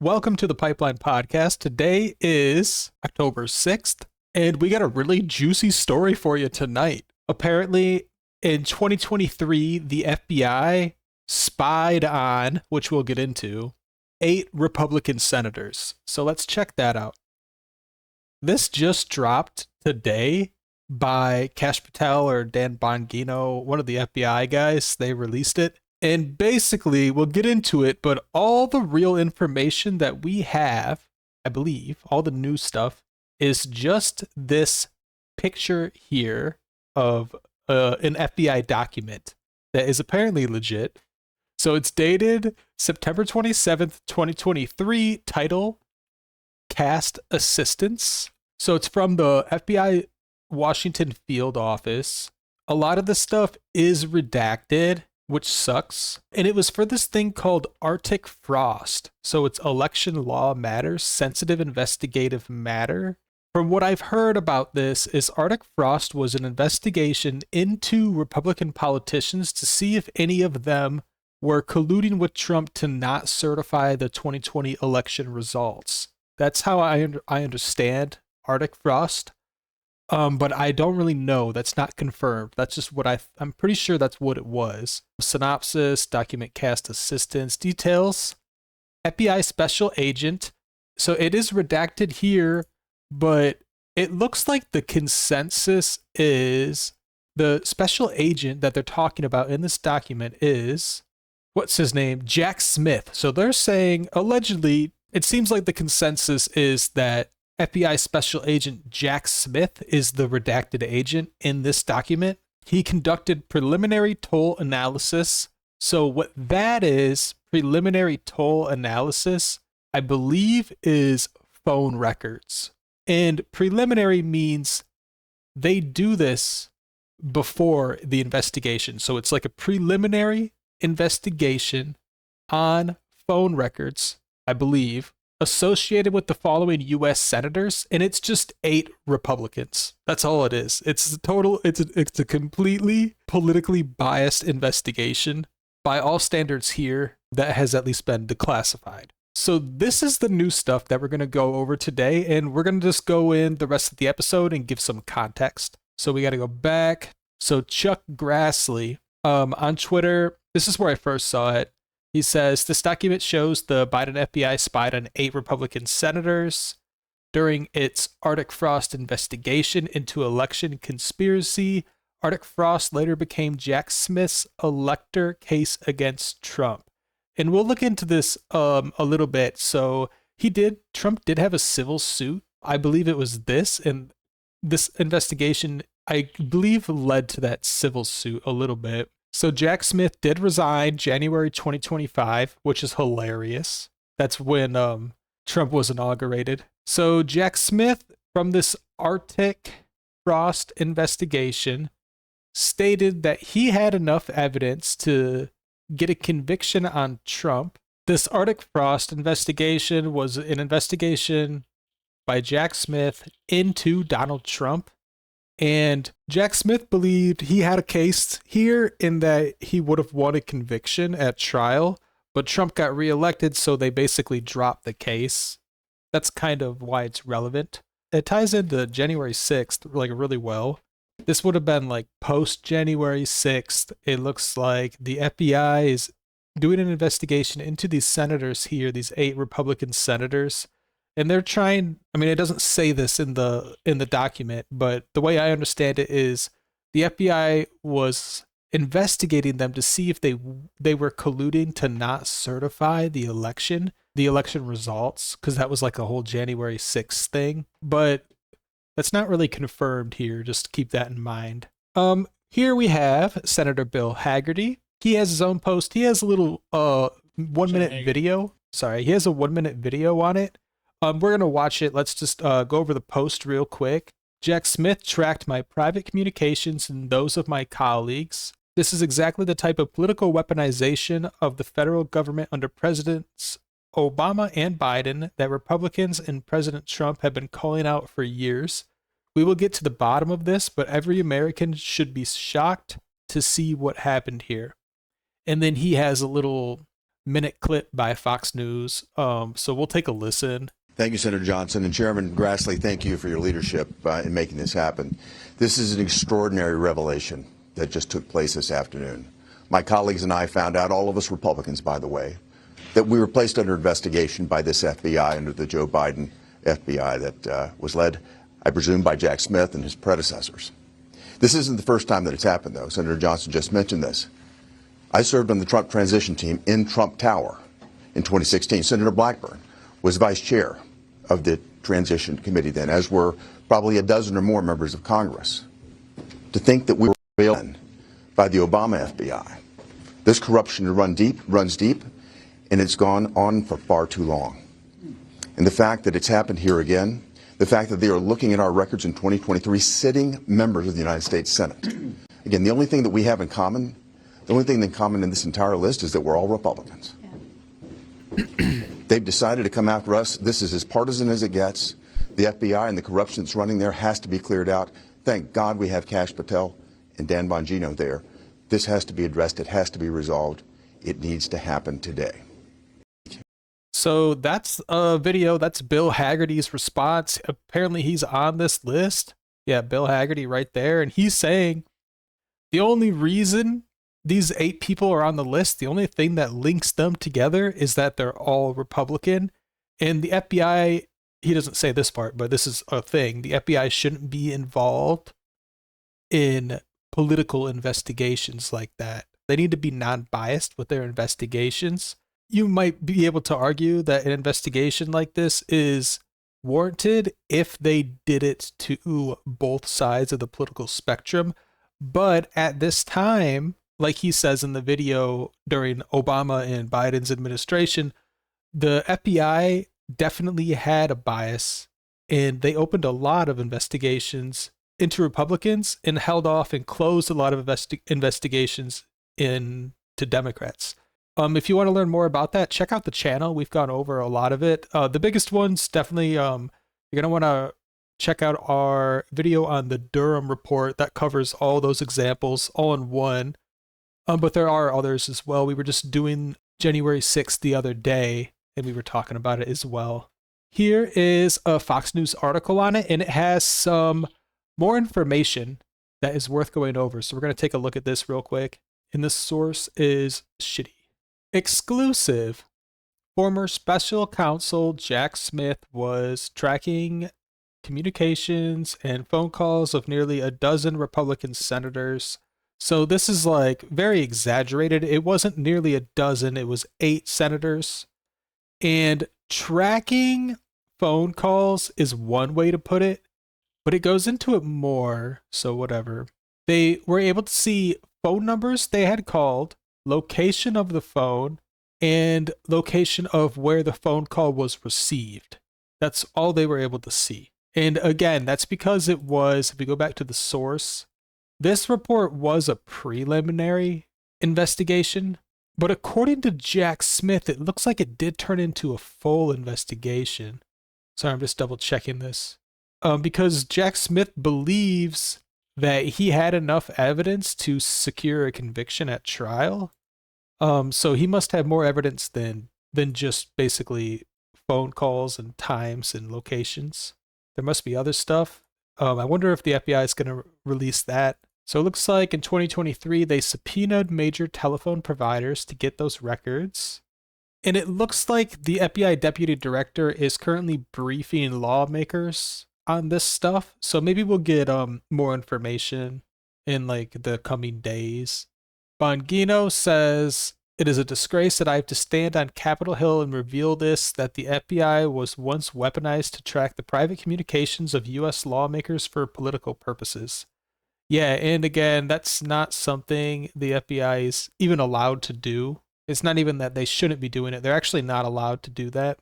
Welcome to the Pipeline Podcast. Today is October 6th, and we got a really juicy story for you tonight. Apparently, in 2023, the FBI spied on, which we'll get into, 8 Republican senators. So let's check that out. This just dropped today by Kash Patel or Dan Bongino, one of the FBI guys. They released it. And basically, we'll get into it, but all the real information that we have, I believe, all the new stuff, is just this picture here of an FBI document that is apparently legit. So it's dated September 27th, 2023, title, Cast Assistance. So it's from the FBI Washington field office. A lot of the stuff is redacted, which sucks. And it was for this thing called Arctic Frost. So it's election law matters, sensitive investigative matter. From what I've heard about this is Arctic Frost was an investigation into Republican politicians to see if any of them were colluding with Trump to not certify the 2020 election results. That's how I understand Arctic Frost. But I don't really know. That's not confirmed. That's just what I'm pretty sure that's what it was. Synopsis, document cast assistance, details. FBI special agent. So it is redacted here, but it looks like the consensus is the special agent that they're talking about in this document is, what's his name? Jack Smith. So they're saying, allegedly, it seems like the consensus is that FBI Special Agent Jack Smith is the redacted agent in this document. He conducted preliminary toll analysis. So what that is, preliminary toll analysis, I believe is phone records. And preliminary means they do this before the investigation. So it's like a preliminary investigation on phone records, I believe, associated with the following U.S. senators, and it's just 8 Republicans. That's all it is. It's a completely politically biased investigation by all standards here that has at least been declassified. So this is the new stuff that we're going to go over today, and we're going to just go in the rest of the episode and give some context. So we got to go back. So Chuck Grassley on Twitter, this is where I first saw it. He says, this document shows the Biden FBI spied on 8 Republican senators during its Arctic Frost investigation into election conspiracy. Arctic Frost later became Jack Smith's elector case against Trump. And we'll look into this a little bit. So Trump did have a civil suit. I believe it was this, and this investigation, I believe, led to that civil suit a little bit. So Jack Smith did resign January 2025, which is hilarious. That's when Trump was inaugurated. So Jack Smith, from this Arctic Frost investigation, stated that he had enough evidence to get a conviction on Trump. This Arctic Frost investigation was an investigation by Jack Smith into Donald Trump. And Jack Smith believed he had a case here in that he would have won a conviction at trial, but Trump got reelected, so they basically dropped the case. That's kind of why it's relevant. It ties into January 6th like really well. This would have been like post January 6th. It looks like the FBI is doing an investigation into these senators here, these 8 Republican senators. And they're trying, I mean, it doesn't say this in the document, but the way I understand it is the FBI was investigating them to see if they were colluding to not certify the election results, because that was like a whole January 6th thing. But that's not really confirmed here. Just keep that in mind. Here we have Senator Bill Hagerty. He has his own post. He has a little 1-minute video. Sorry, he has a 1-minute video on it. We're going to watch it. Let's just go over the post real quick. Jack Smith tracked my private communications and those of my colleagues. This is exactly the type of political weaponization of the federal government under Presidents Obama and Biden that Republicans and President Trump have been calling out for years. We will get to the bottom of this, but every American should be shocked to see what happened here. And then he has a little minute clip by Fox News. So we'll take a listen. Thank you, Senator Johnson. And Chairman Grassley, thank you for your leadership in making this happen. This is an extraordinary revelation that just took place this afternoon. My colleagues and I found out, all of us Republicans, by the way, that we were placed under investigation by this FBI, under the Joe Biden FBI that was led, I presume, by Jack Smith and his predecessors. This isn't the first time that it's happened, though. Senator Johnson just mentioned this. I served on the Trump transition team in Trump Tower in 2016. Senator Blackburn was vice chair of the transition committee then, as were probably a dozen or more members of Congress. To think that we were surveilled by the Obama FBI. This corruption runs deep, and it's gone on for far too long. And the fact that it's happened here again, the fact that they are looking at our records in 2023, sitting members of the United States Senate. Again, the only thing that we have in common, the only thing in common in this entire list is that we're all Republicans. Yeah. They've decided to come after us. This is as partisan as it gets. The FBI and the corruption that's running there has to be cleared out. Thank God we have Kash Patel and Dan Bongino there. This has to be addressed. It has to be resolved. It needs to happen today. So that's a video. That's Bill Hagerty's response. Apparently he's on this list. Yeah, Bill Hagerty right there. And he's saying the only reason these 8 people are on the list, the only thing that links them together is that they're all Republican. And the FBI, he doesn't say this part, but this is a thing. The FBI shouldn't be involved in political investigations like that. They need to be non-biased with their investigations. You might be able to argue that an investigation like this is warranted if they did it to both sides of the political spectrum. But at this time, like he says in the video during Obama and Biden's administration, the FBI definitely had a bias, and they opened a lot of investigations into Republicans and held off and closed a lot of investigations into Democrats. If you want to learn more about that, check out the channel. We've gone over a lot of it. The biggest ones, definitely, you're going to want to check out our video on the Durham report that covers all those examples all in one. But there are others as well. We were just doing January 6th the other day, and we were talking about it as well. Here is a Fox News article on it, and it has some more information that is worth going over. So we're going to take a look at this real quick. And this source is shitty. Exclusive. Former special counsel Jack Smith was tracking communications and phone calls of nearly a dozen Republican senators. So this is like very exaggerated. It wasn't nearly a dozen, it was 8 senators. And tracking phone calls is one way to put it, but it goes into it more. So whatever. They were able to see phone numbers they had called, location of the phone, and location of where the phone call was received. That's all they were able to see. And again, that's because it was, if we go back to the source, this report was a preliminary investigation, but according to Jack Smith, it looks like it did turn into a full investigation. Sorry, I'm just double checking this. Because Jack Smith believes that he had enough evidence to secure a conviction at trial. So he must have more evidence than just basically phone calls and times and locations. There must be other stuff. I wonder if the FBI is going to release that. So it looks like in 2023, they subpoenaed major telephone providers to get those records. And it looks like the FBI deputy director is currently briefing lawmakers on this stuff. So maybe we'll get more information in like the coming days. Bongino says, "It is a disgrace that I have to stand on Capitol Hill and reveal this, that the FBI was once weaponized to track the private communications of U.S. lawmakers for political purposes." Yeah, and again, that's not something the FBI is even allowed to do. It's not even that they shouldn't be doing it. They're actually not allowed to do that.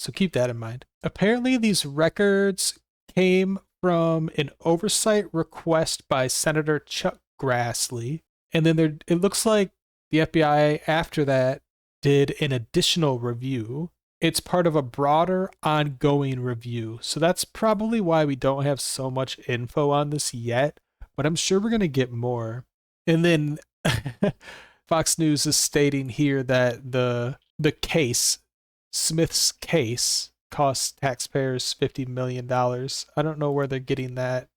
So keep that in mind. Apparently, these records came from an oversight request by Senator Chuck Grassley. And then it looks like the FBI, after that, did an additional review. It's part of a broader ongoing review. So that's probably why we don't have so much info on this yet. But I'm sure we're going to get more. And then Fox News is stating here that the case, Smith's case, cost taxpayers $50 million. I don't know where they're getting that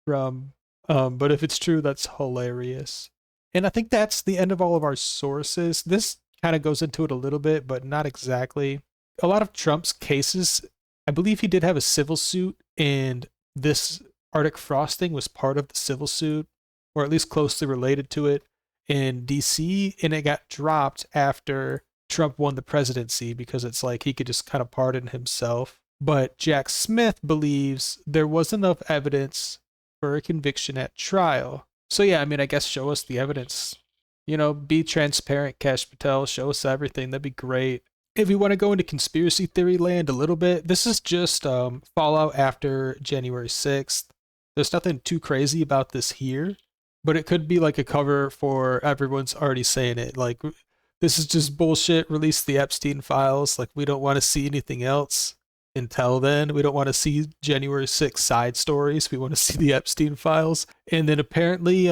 from, but if it's true, that's hilarious. And I think that's the end of all of our sources. This kind of goes into it a little bit, but not exactly. A lot of Trump's cases, I believe he did have a civil suit, and this Arctic frosting was part of the civil suit, or at least closely related to it, in DC, and it got dropped after Trump won the presidency because it's like he could just kind of pardon himself. But Jack Smith believes there was enough evidence for a conviction at trial. So yeah, I mean, I guess show us the evidence. Be transparent, Cash Patel. Show us everything. That'd be great. If we want to go into conspiracy theory land a little bit, this is just fallout after January 6th. There's nothing too crazy about this here, but it could be like a cover for everyone's already saying it. Like, this is just bullshit. Release the Epstein files. Like, we don't want to see anything else until then. We don't want to see January 6th side stories. We want to see the Epstein files. And then apparently,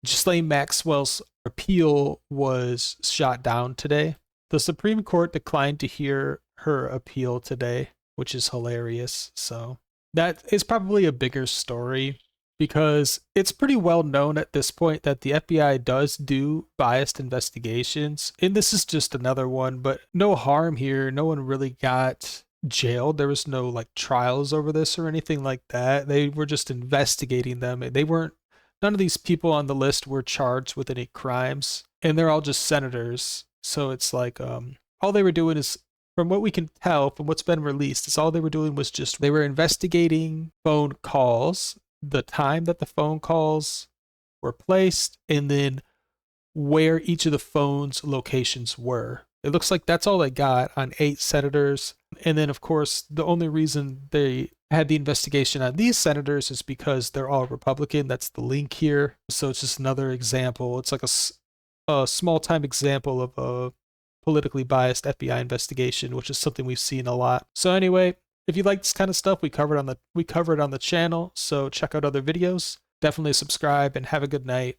Ghislaine Maxwell's appeal was shot down today. The Supreme Court declined to hear her appeal today, which is hilarious. So that is probably a bigger story because it's pretty well known at this point that the FBI does do biased investigations. And this is just another one, but no harm here. No one really got jailed. There was no like trials over this or anything like that. They were just investigating them. None of these people on the list were charged with any crimes, and they're all just senators. So it's like all they were doing is, from what we can tell from what's been released, is all they were doing was just they were investigating phone calls, the time that the phone calls were placed, and then where each of the phone's locations were. It looks like that's all they got on 8 senators. And then, of course, the only reason they had the investigation on these senators is because they're all Republican. That's the link here. So it's just another example. It's like a small-time example of a politically biased FBI investigation, which is something we've seen a lot. So anyway, if you like this kind of stuff, we cover it on the channel. So check out other videos. Definitely subscribe and have a good night.